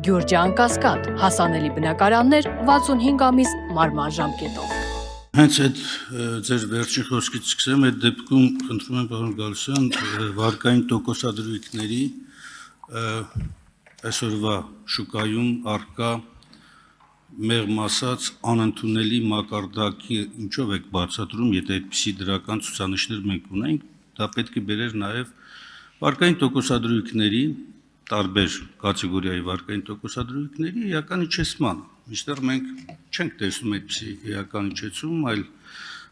Գյուրջան Կասկադ, հասանելի բնակարաններ 65 ամիս մարման ժամկետով։ Հենց այդ ձեր վերջի խոսքից սկսեմ, այդ դեպքում խնդրում եմ պարոն Գալստյան, վարկային տոկոսադրույքների այսօրվա շուկայում առկա մեղմ ասած անընդունելի մակարդակի ինչով եք բացատրում, եթե այդպիսի դրական ցուցանիշներ մենք ունենք, դա պետք է բերեր նաև վարկային տոկոսադրույքների տարբեր կատեգորիայի վարկային տոկոսադրույքների էական իջեցման։ Մինչդեռ մենք չենք տեսնում այդպիսի էական իջեցում, այլ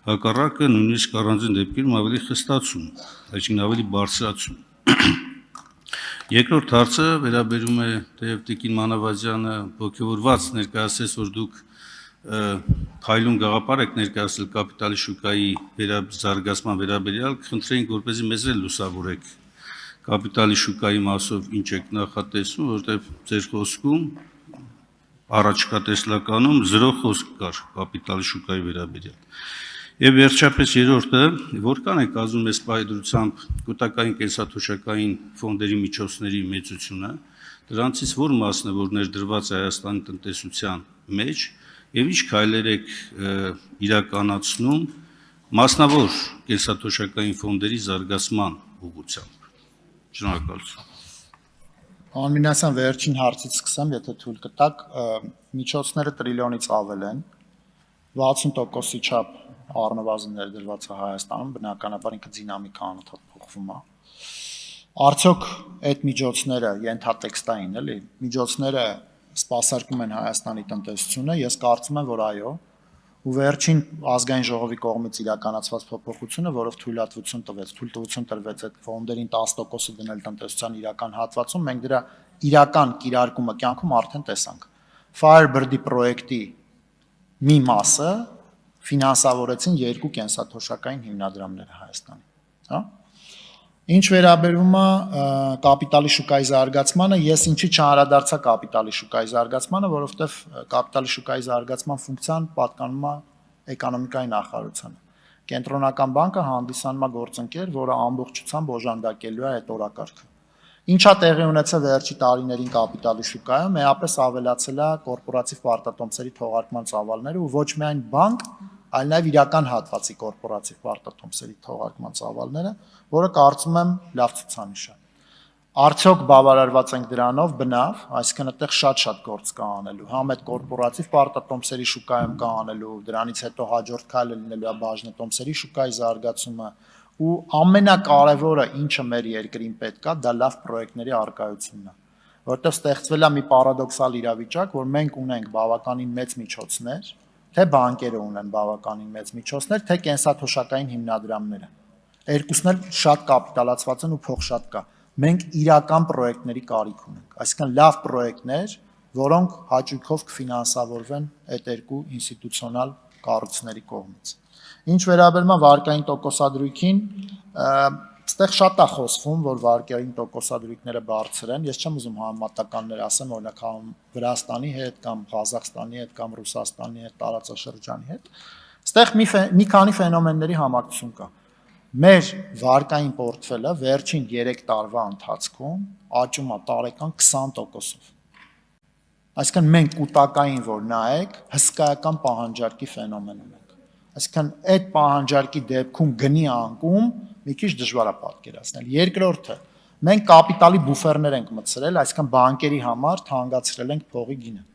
հակառակը նույնիսկ առանձին դեպքերում ավելի խստացում, այսինքն ավելի բարձրացում։ Երկրորդ հարցը վերաբերում է թեև Տիկին Մանավազյանը ողջավորված ներկայացրեց, որ դուք փայլուն գաղափար եք ներկայացրել կապիտալի շուկայի զարգացման վերաբերյալ, խնդրեինք, որպեսզի մեզ էլ լուսավորեք կապիտալի շուկայի մասով ինչ եք նախատեսում, որտեղ ձեր խոսքում առաջկա տեսլականում 0 խոսք կար կապիտալի շուկայի վերաբերյալ։ Եվ վերջապես երրորդը, որքան է կազմում այս պայդրությամբ կൂട്ടակային կենսաթոշակային ֆոնդերի միջոցների մեծությունը, դրանցից որ մասն է, որ ներդրված է Հայաստանի տնտեսության մեջ, եւ ինչ քայլեր եք իրականացնում մասնավոր կենսաթոշակային ֆոնդերի զարգացման ուղղությամբ։ Շնորհակալություն։ Պարոն Մինասյան, վերջին հարցից սկսեմ, եթե թույլ կտաք, միջոցները տրիլիոնից ավել են, 60%-ի չափ առնվազն ներդրված է Հայաստանում, բնականաբար ինքը դինամիկա անընդհատ փոխվում է։ Արդյոք այդ միջոցները ենթատեքստային, էլի, միջոցները սպասարկում են Հայաստանի տնտեսությունը, ես կարծում եմ, որ այո, ու վերջին ազգային ժողովի կողմից իրականացված փոփոխությունը, որով թույլատվություն տրվեց այդ ֆոնդերին 10%-ը դնել տնտեսության իրական հատվածում, մենք դրա իրական կիրարկումը կյանքում արդեն տեսանք։ Firebird-ի պրոյեկտի մի մասը ֆինանսավորեցին 2 կենսաթոշակային հիմնադրամները Հայաստանի, հա։ Ինչ վերաբերում է կապիտալի շուկայի զարգացմանը, ես ինչի չանդրադարձա կապիտալի շուկայի զարգացմանը, որովհետև կապիտալի շուկայի զարգացման ֆունկցիան պատկանում է էկոնոմիկայի նախարարությանը։ Կենտրոնական բանկը հանդիսանում է գործընկեր, որը ամբողջությամբ օժանդակելու է այդ օրակարգը։ Ինչա տեղի ունեցել վերջի տարիներին կապիտալի շուկայում, էապես ավելացել է կորպորատիվ պարտատոմսերի թողարկման ծավալները ու ոչ միայն բանկ, այլ նաև իրական հատվածի կորպորատիվ պարտատոմսերի թողարկման ծավալները, որը կարծում եմ լավ ցուցանիշ է։ Արդյոք բավարարված ենք դրանով, բնավ, այսինքն այդտեղ շատ գործ կա անելու, համ այդ կորպորատիվ պարտատոմսերի շուկայում կա անելու, դրանից հետո հաջորդ քայլը լինելու է բաժնետոմսերի շուկայի զարգացումը, ու ամենակարևորը, ինչը մեր երկրին պետք է, դա լավ պրոյեկտների առկայությունն է, որտեղ ստեղծվել է մի պարադոքսալ իրավիճակ, որ մենք ունենք բավականին մեծ միջոցներ, թե բանկերը ունեն բավականին մեծ միջոցներ, թե կենսաթոշակային հիմնադրամները։ Երկուսն էլ շատ կապիտալացված են ու փող շատ կա։ Մենք իրական պրոյեկտների կարիք ունենք, այսինքն լավ պրոյեկտներ, որոնք հաճույքով կֆինանսավորվեն այդ երկու ինստիտուցիոնալ կառույցների կողմից։ Ինչ վերաբերում է վարկային տոկոսադրույքին, այստեղ շատ է խոսվում, որ վարկային տոկոսադրույքները բարձր են, ես չեմ ուզում համեմատականներ ասեմ, օրինակ Վրաստանի հետ կամ Ղազախստանի հետ կամ Ռուսաստանի հետ, տարածաշրջանի հետ։ Այստեղ մի քանի ֆենոմենների համակցություն կա։ Մեր վարկային պորտֆելը վերջին 3 տարվա ընթացքում աճում է տարեկան 20%-ով։ Այսինքն մենք կൂട്ടակային որ նայեք, հսկայական պահանջարկի ֆենոմեն ունենք։ Այսինքն այդ պահանջարկի դեպքում գնի անկում մի քիչ դժվար է պատկերացնել։ Երկրորդը, մենք կապիտալի բուֆերներ ենք մտցրել, այսինքն բանկերի համար թանկացրել ենք փողի գինը։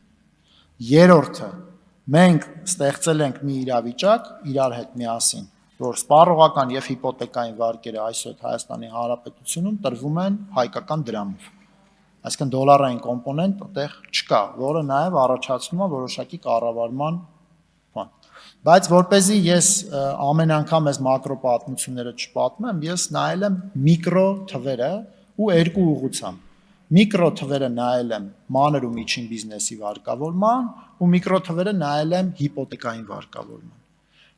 Երրորդը, մենք ստեղծել ենք մի իրավիճակ իրար հետ միասին, որ սպառողական եւ հիպոթեկային վարկերը այսօր Հայաստանի Հանրապետությունում տրվում են հայկական դրամով։ Այսինքն դոլարային կոմպոնենտ այդտեղ չկա, որը նաեւ առաջացնում է որոշակի կառավարման բան։ Բայց որպեսզի ես ամեն անգամ այս մակրո պատմությունները չպատմեմ, ես նայել եմ միկրո թվերը ու երկու ուղղությամբ։ Միկրո թվերը նայել եմ մանր ու միջին բիզնեսի վարկավորման ու միկրո թվերը նայել եմ հիպոթեկային վարկավորման։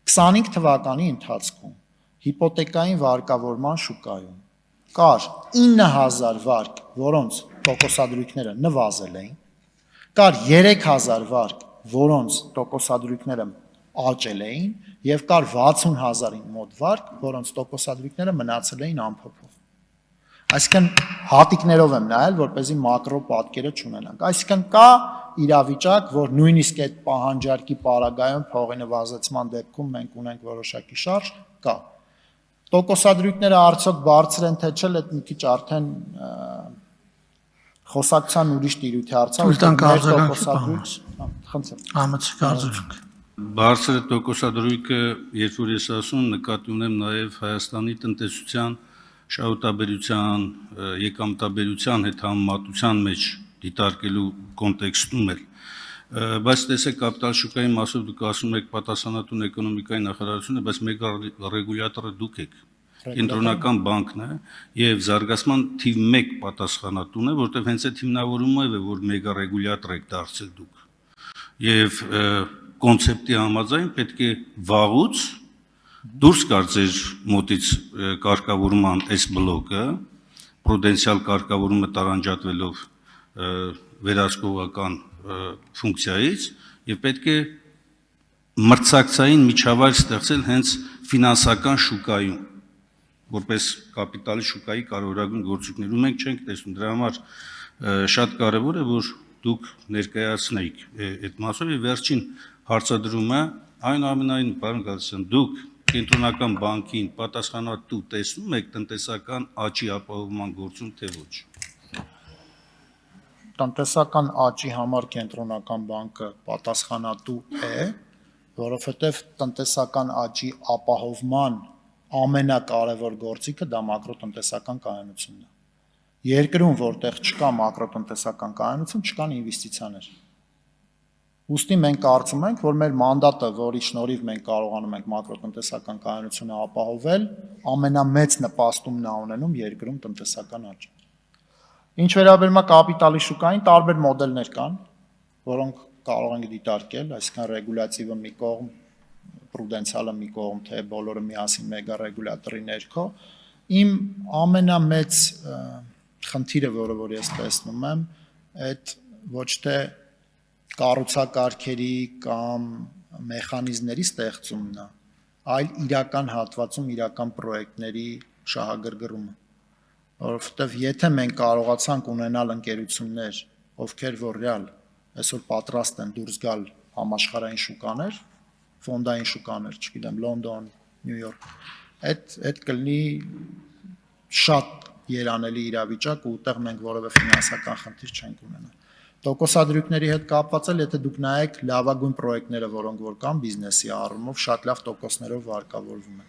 25 թվականի ընթացքում հիպոթեկային վարկավորման շուկայում կար 9000 վարկ, որոնց տոկոսադրույքները նվազել էին, կար 3000 վարկ, որոնց տոկոսադրույքները աճել էին, եւ կար 60000-ին մոտ վարկ, որոնց տոկոսադրույքները մնացել էին անփոփոխ։ Այսինքն հատիկներով եմ նայել, որպեսզի մակրո պատկերը չունենանք։ Այսինքն կա իրավիճակ, որ նույնիսկ այդ պահանջարկի պարագայում փողի նվազեցման դեպքում մենք ունենք որոշակի շարժ, կա։ Տոկոսադրույքները արդյոք բարձր են թե չէ, այդ մի քիչ արդեն խոսակցության ուրիշ տիրույթի հարցը։ Բարձր տոկոսադրույքը, երբ որ ես ասում, նկատի ունեմ նաև Հայաստանի տնտեսության շահութաբերության, եկամտաբերության հետ համեմատության մեջ դիտարկելու կոնտեքստում էլ, բայց տեսեք կապիտալ շուկայի մասով դուք ասում եք պատասխանատուն էկոնոմիկայի նախարարությունը, բայց մեկ ռեգուլյատորը դուք եք, կենտրոնական բանկն է եւ զարգացման թիվ 1 պատասխանատուն է, որտեղ հենց այդ հիմնավորումը է, որ մեգա ռեգուլյատոր եք դարձել դուք։ Եվ կոնցեպտի համաձայն պետք է վաղուց դուրս գար ձեր մոտից կարգավորման այս բլոկը, պրուդենցիալ կարգավորումը տարանջատվելով վերահսկողական ֆունկցիայից եւ պետք է մրցակցային միջավայր ստեղծել հենց ֆինանսական շուկայում, որպես կապիտալի շուկայի կարևորագույն գործիքներում մենք չենք տեսնում։ Դրա համար շատ կարևոր է, որ դուք ներկայացնեիք այդ մասով եւ վերջին հարցադրումը այնուամենայնիվ պարոն Գալստյան, դուք կենտրոնական բանկին պատասխանատու տեսնում եք տնտեսական աճի ապահովման գործում թե ոչ։ Տնտեսական աճի համար կենտրոնական բանկը պատասխանատու է, որովհետև տնտեսական աճի ապահովման ամենակարևոր գործիքը դա մակրոտնտեսական կայունությունն է։ Երկրում, որտեղ չկա մակրոտնտեսական կայունություն, չկան ինվեստիցիաներ։ Ուստի մենք կարծում ենք, որ մեր մանդատը, որի շնորհիվ մենք կարողանում ենք մակրոտնտեսական կայունությունը ապահովել, ամենամեծ նպաստումն է ունենում երկրում տնտեսական աճի։ Ինչ վերաբերում է կապիտալի շուկային, տարբեր մոդելներ կան, որոնք կարող ենք դիտարկել, այսինքն ռեգուլյատիվը մի կողմ, պրուդենցիալը մի կողմ, թե բոլորը միասին մեգա ռեգուլյատորի ներքո։ Իմ ամենամեծ խնդիրը, որը ես տեսնում եմ, այդ ոչ թե կառուցակարգերի կամ մեխանիզմների ստեղծումն է, այլ իրական հատվածում իրական պրոյեկտների շահագրգռումը, որովհետև եթե մենք կարողացանք ունենալ ընկերություններ, ովքեր որ ռեալ այսօր պատրաստ են դուրս գալ համաշխարհային շուկաներ, ֆոնդային շուկաներ, չգիտեմ, Լոնդոն, Նյու Յորք, այդ կլինի շատ երանելի իրավիճակ ու ուտեղ մենք որևէ ֆինանսական խնդիր չենք ունենա։ Տոկոսադրույքների հետ կապված էլ, եթե դուք նայեք լավագույն պրոյեկտները, որոնք որ կան բիզնեսի առումով, շատ լավ տոկոսներով վարկավորվում են։